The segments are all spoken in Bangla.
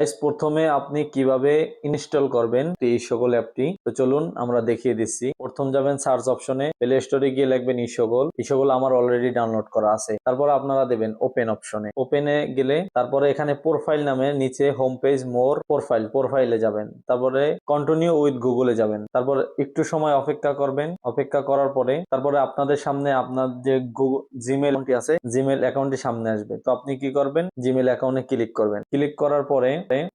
প্রথমে আপনি কিভাবে ইনস্টল করবেন এই সকল অ্যাপটি, তো চলুন আমরা দেখিয়ে দিচ্ছি। প্রথম যাবেন সার্চ অপশনে, প্লে স্টোরে গিয়ে লিখবেন ইসকল আমার অলরেডি ডাউনলোড করা আছে। তারপর আপনারা দেবেন ওপেন অপশনে, ওপেনে গেলে তারপরে এখানে প্রোফাইল নামে নিচে হোম পেজ মোর প্রোফাইলে যাবেন, তারপরে কন্টিনিউ উইথ গুগলে যাবেন, তারপর একটু সময় অপেক্ষা করবেন। অপেক্ষা করার পরে তারপরে আপনাদের সামনে আপনার যে জিমেল আছে জিমেল অ্যাকাউন্টটি সামনে আসবে। তো আপনি কি করবেন, জিমেল অ্যাকাউন্টে ক্লিক করবেন। ক্লিক করার পরে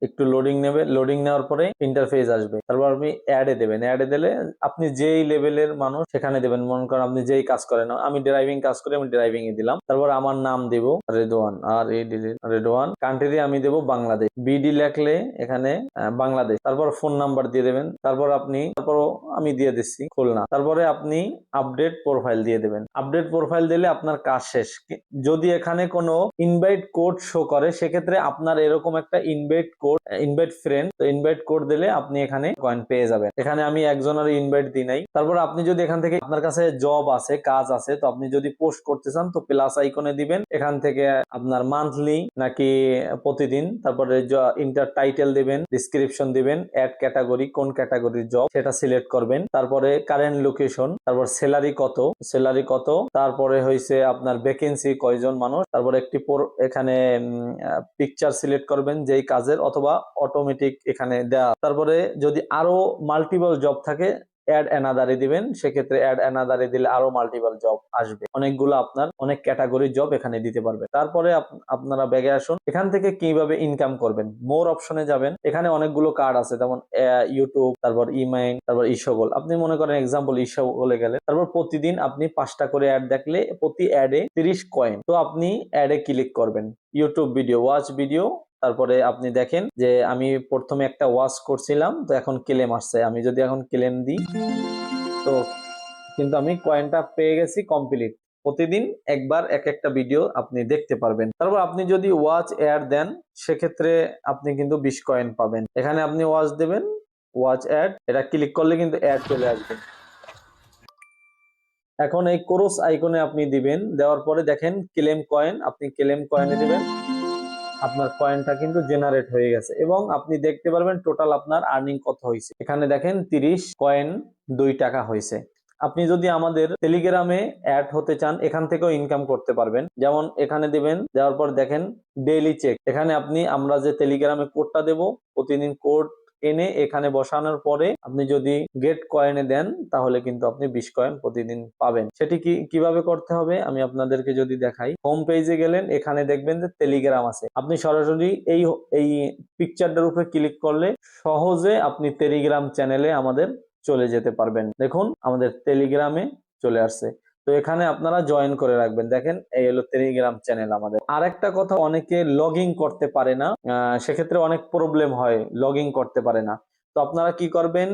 একটু লোডিং নেবে, লোডিং নেওয়ার পরে ইন্টারফেস আসবে। তারপর আপনি অ্যাডে দেবেন, অ্যাডে দিলে আপনি যেই লেভেলের মানুষ সেখানে দেবেন। মনে করেন আপনি যেই কাজ করেন, আমি ড্রাইভিং কাজ করি, আমি ড্রাইভিং এ দিলাম। তারপর আমার নাম দেব রেদওয়ান, আর রেদওয়ান। কান্ট্রি আমি দেব বাংলাদেশ, বিডি লেখলে এখানে বাংলাদেশ। তারপর ফোন নাম্বার দিয়ে দেবেন। তারপর আমি দিয়ে দিচ্ছি খুলনা। তারপরে আপনি আপডেট প্রোফাইল দিয়ে দেবেন। আপডেট প্রোফাইল দিলে আপনার কাজ শেষ। যদি এখানে কোনো ইনভাইট কোড শো করে, সেক্ষেত্রে আপনার এরকম একটা ইনভাইট ফ্রেন্ড, তো ইনভাইট কোড দিলে আপনি এখানে কয়েন পেয়ে যাবেন। এখানে আমি একজনের ইনভাইট দিই নাই। তারপর আপনি যদি এখান থেকে আপনার কাছে জব আছে, কাজ আছে, তো আপনি যদি পোস্ট করতে চান তো প্লাস আইকনে দিবেন। এখান থেকে আপনার মান্থলি নাকি প্রতিদিন, তারপরে ইন্টার টাইটেল দিবেন, ডিসক্রিপশন দিবেন, অ্যাড ক্যাটাগরি, কোন ক্যাটাগরির জব সেটা সিলেক্ট করবেন। তারপরে কারেন্ট লোকেশন, তারপর স্যালারি কত, তারপরে হয়েছে আপনার ভ্যাকেন্সি কয়জন মানুষ, তারপর একটি এখানে পিকচার সিলেক্ট করবেন যেই কাজের, অথবা অটোমেটিক এখানে দেওয়া। তারপরে যদি আরো মাল্টিপল জব থাকে অ্যাড অ্যানাদারে দিবেন, সেক্ষেত্রে অ্যাড অ্যানাদারে দিলে আরো মাল্টিপল জব আসবে। অনেকগুলো আপনার অনেক ক্যাটাগরির জব এখানে দিতে পারবে। তারপরে আপনারা ব্যাগে আসুন, এখান থেকে কিভাবে ইনকাম করবেন। মোর অপশনে যাবেন, এখানে অনেকগুলো কার্ড আছে, যেমন ইউটিউব, তারপর ইমাইন, তারপর ইসকল। আপনি মনে করেন এক্সাম্পল ইসকলে গেলে, তারপর প্রতিদিন আপনি 5টা করে অ্যাড দেখলে প্রতি অ্যাডে 30 কয়েন। তো আপনি অ্যাডে ক্লিক করবেন, ইউটিউব ভিডিও, ওয়াচ ভিডিও। তারপরে আপনি দেখেন যে আমি প্রথমে একটা ওয়াচ করছিলাম, তো এখন ক্লেম আসছে। আমি যদি এখন ক্লেম দিই, তো কিন্তু আমি কয়েনটা পেয়ে গেছি কমপ্লিট। প্রতিদিন একবার এক একটা ভিডিও আপনি দেখতে পারবেন। তারপর আপনি যদি ওয়াচ অ্যাড দেন, সেক্ষেত্রে আপনি কিন্তু 20 কয়েন পাবেন। এখানে আপনি ওয়াচ দেবেন, ওয়াচ অ্যাড, এটা ক্লিক করলে কিন্তু অ্যাড চলে আসবে। এখন এই ক্রস আইকনে আপনি দিবেন, দেওয়ার পরে দেখেন ক্লেম কয়েন, আপনি ক্লেম কয়েনে দিবেন। আপনার কয়েনটা কিন্তু জেনারেট হয়ে গেছে এবং আপনি দেখতে পারবেন টোটাল আপনার আর্নিং কত হয়েছে। এখানে দেখেন 30 কয়েন 2 টাকা হয়েছে। আপনি যদি আমাদের টেলিগ্রামে অ্যাড হতে চান, এখান থেকেও ইনকাম করতে পারবেন। যেমন এখানে দিবেন, দেওয়ার পর দেখেন ডেইলি চেক। এখানে আমরা যে টেলিগ্রামে কোডটা দেব, প্রতিদিন কোড এনে এখানে বসানোর পরে আপনি যদি গেট কয়েনে দেন, তাহলে কিন্তু আপনি 20 কয়েন প্রতিদিন পাবেন। সেটি কিভাবে করতে হবে আমি আপনাদেরকে যদি দেখাই। হোম পেজে গেলেন, এখানে দেখবেন যে টেলিগ্রাম আছে। আপনি সরাসরি এই পিকচারটার উপরে ক্লিক করলে সহজে আপনি টেলিগ্রাম চ্যানেলে আমাদের চলে যেতে পারবেন। দেখুন আমাদের টেলিগ্রামে চলে আসছে। তো এখানে আপনারা জয়েন করে রাখবেন। দেখেন এই হলো টেলিগ্রাম চ্যানেল আমাদের। আরেকটা কথা, অনেকে লগ ইন করতে পারে না, সেক্ষেত্রে অনেক প্রবলেম হয়, লগ ইন করতে পারে না। তো আপনারা কি করবেন,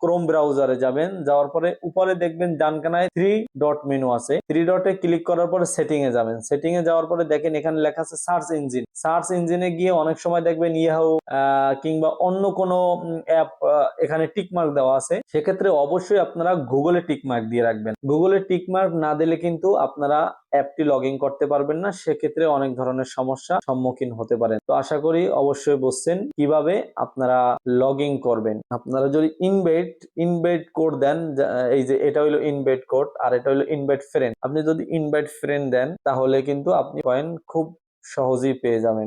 ক্রোম ব্রাউজারে যাবেন, যাওয়ার পরে উপরে দেখবেন ডানকানায় 3 ডট মেনু আছে। 3 ডটে ক্লিক করার পরে সেটিং এ যাবেন। সেটিং এ যাওয়ার পরে দেখেন এখানে লেখা আছে সার্চ ইঞ্জিন। সার্চ ইঞ্জিনে গিয়ে অনেক সময় দেখবেন ইয়াহু কিংবা অন্য কোনো অ্যাপ এখানে টিকমার্ক দেওয়া আছে। সেক্ষেত্রে অবশ্যই আপনারা গুগলে টিকমার্ক দিয়ে রাখবেন। গুগলে টিকমার্ক না দিলে কিন্তু আপনারা অ্যাপটি লগ ইন করতে পারবেন না, সেক্ষেত্রে অনেক ধরনের সমস্যা সম্মুখীন হতে পারেন। তো আশা করি অবশ্যই বুঝছেন কিভাবে আপনারা লগ ইন করবেন। আপনারা যদি ইনভাইট কোড দেন, এই যে এটা হলো ইনভাইট কোড, আর এটা হলো ইনভাইট ফ্রেন্ড। আপনি যদি ইনভাইট ফ্রেন্ড দেন, তাহলে কিন্তু আপনি কয়েন খুব সহজেই পেয়ে যাবেন।